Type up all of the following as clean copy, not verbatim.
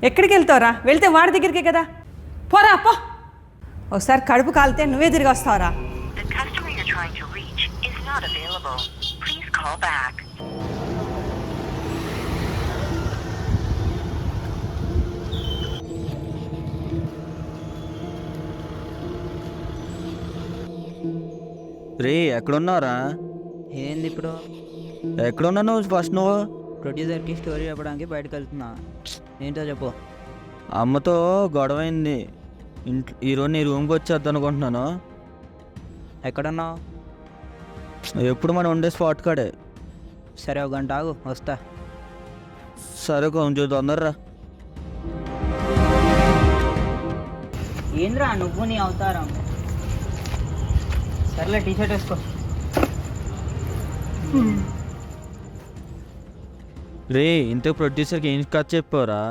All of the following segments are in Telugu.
ఎక్కడికి వెళ్తావురా? వెళ్తే వాడి దగ్గరికే కదా. పోరా పో. ఒకసారి కడుపు కాలితే నువ్వే తిరిగి వస్తావురా. The customer you're trying to reach is not available. Please call back. రే ఎక్కడున్నారా? ఏంది ఇప్పుడు? ఎక్కడున్నా నువ్వు ఫస్ట్ నువ్వు? ప్రొడ్యూసర్కి స్టోరీ చెప్పడానికి బయటకు వెళ్తున్నా. ఏంటో చెప్పు. అమ్మతో గొడవైంది. ఈరోజు నీ రూమ్కి వచ్చేద్దాం అనుకుంటున్నాను. ఎక్కడున్నావు? ఎప్పుడు మనం ఉండే స్పాట్ కాడే. సరే, ఒక గంట ఆగు, వస్తా. సరే కొంచెం తొందరరా. ఏంద్రా నువ్వు నీ అవతారం? సర్లే, టీషర్ట్ వేసుకో. రే ఇంత ప్రొడ్యూసర్కి ఏం కథ చెప్పారా?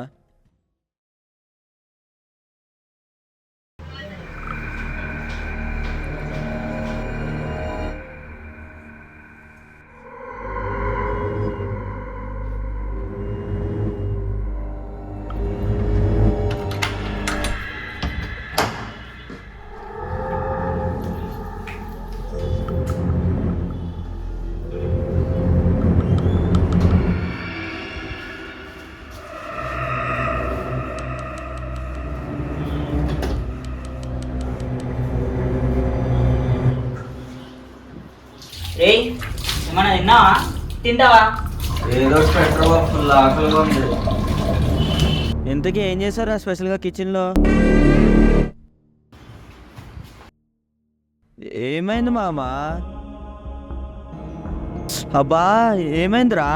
ఏయ్, ఏమన్నా తిన్నావా? తింటావా? ఏదో పెట్రోల్ ఫుల్ ఆకలిగా ఉంది. ఇంతకీ ఏం చేశారా స్పెషల్గా కిచెన్లో? ఏమైంది మామా? అబ్బా ఏమైందిరా?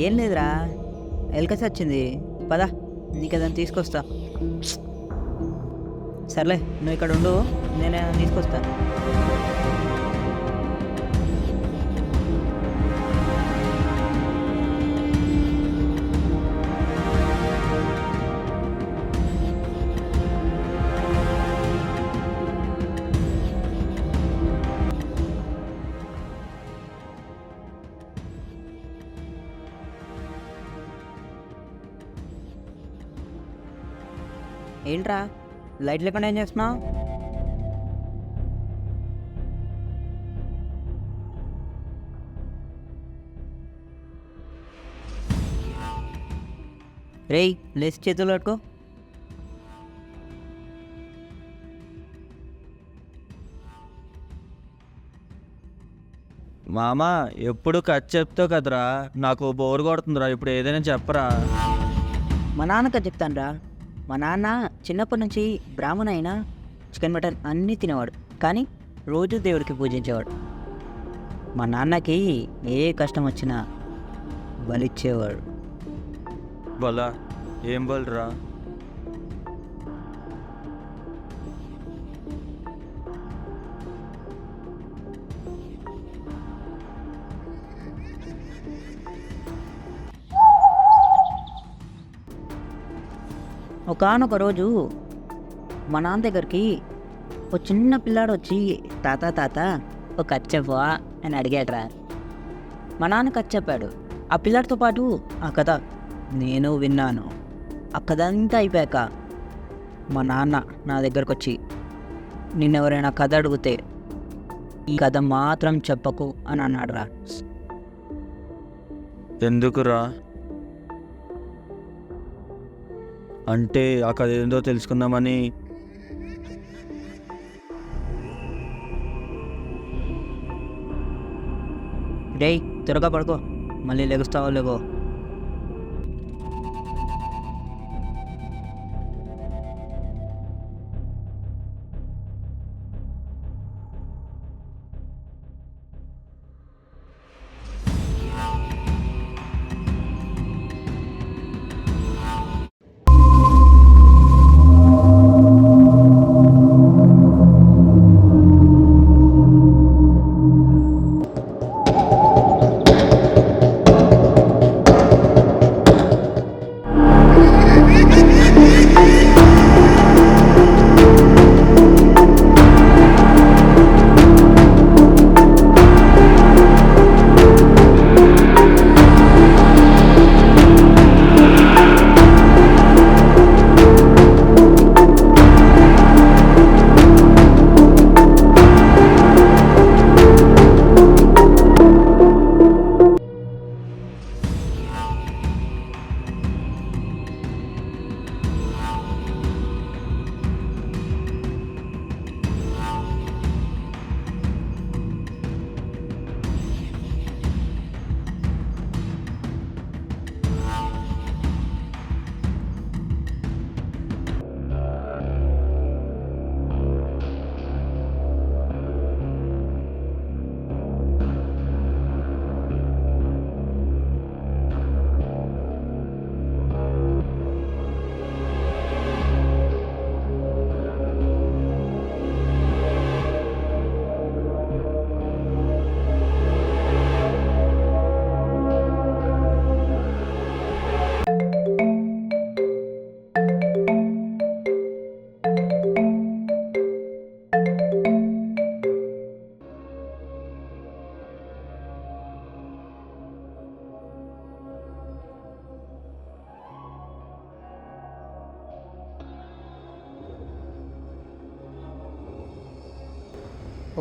ఏం లేదురా, ఎలకసి వచ్చింది. పదా, నీకు ఏదైనా తీసుకొస్తా. సర్లే, నువ్వు ఇక్కడ ఉండు, నేనే తీసుకొస్తా. ఏంట్రా లైట్ లేకుండా ఏం చేస్తున్నావు? రేయ్, లేచి చేతులు పట్టుకో. మామా ఎప్పుడు కథ చెప్తావు కదరా, నాకు బోర్ కొడుతుందిరా. ఇప్పుడు ఏదైనా చెప్పరా. మా నాన్నకి చెప్తానురా. మా నాన్న చిన్నప్పటి నుంచి బ్రాహ్మణ అయినా చికెన్ మటన్ అన్నీ తినేవాడు, కానీ రోజు దేవుడికి పూజించేవాడు. మా నాన్నకి ఏ కష్టం వచ్చినా బలిచ్చేవాడు. బలా ఏం బలరా? ఒకానొక రోజు మా నాన్న దగ్గరికి ఒక చిన్న పిల్లాడు వచ్చి, తాత తాత ఒక కథ చెప్పవా అని అడిగాడ్రా. మా నాన్న కథ చెప్పాడు. ఆ పిల్లాడితో పాటు ఆ కథ నేను విన్నాను. ఆ కథ అంతా అయిపోయాక మా నాన్న నా దగ్గరకు వచ్చి, నిన్నెవరైనా కథ అడిగితే ఈ కథ మాత్రం చెప్పకు అని అన్నాడురా. ఎందుకురా? అంటే ఆ కథ ఏందో తెలుసుకుందామని. డేయ్, త్వరగా పడుకో, మళ్ళీ లెగుస్తావో లేవో.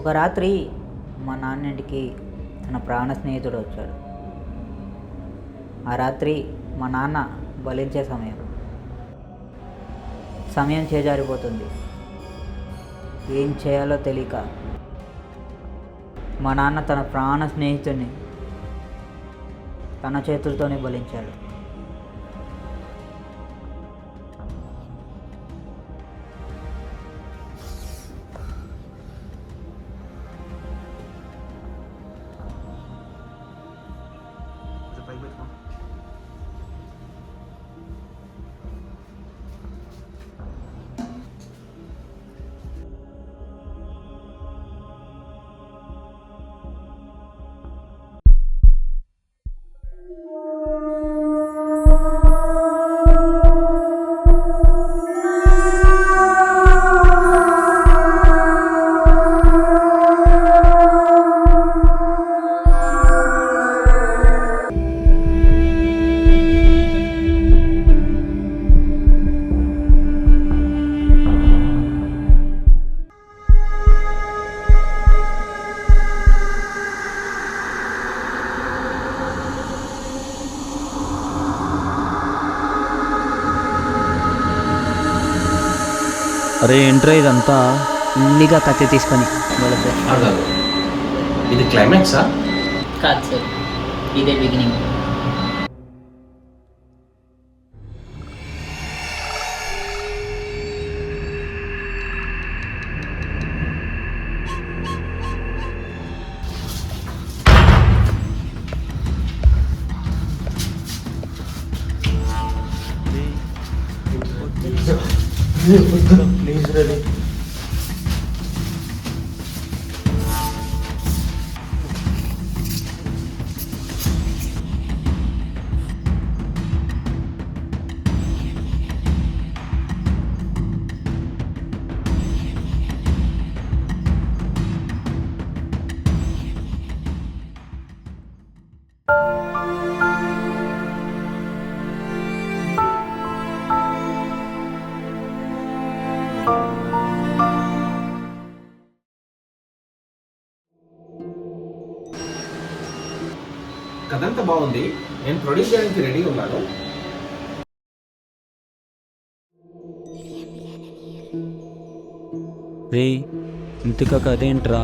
ఒక రాత్రి మా నాన్నింటికి తన ప్రాణ స్నేహితుడు వచ్చాడు. ఆ రాత్రి మా నాన్న బలించే సమయం చేజారిపోతుంది. ఏం చేయాలో తెలియక మా నాన్న తన ప్రాణ స్నేహితుడిని తన చేతులతోనే బలించాడు. అరే ఏంట్రా ఇదంతా? ఇల్లిగా కత్తి తీసుకొని ఆగాలి. ఇది క్లైమాక్సా? కాదు సార్, ఇదే బిగినింగ్. Please ready. కథంతా బాగుంది, నేను ప్రొడ్యూస్ చేయడానికి రెడీ ఉన్నాను. రే ఇంతక కథ ఏంట్రా?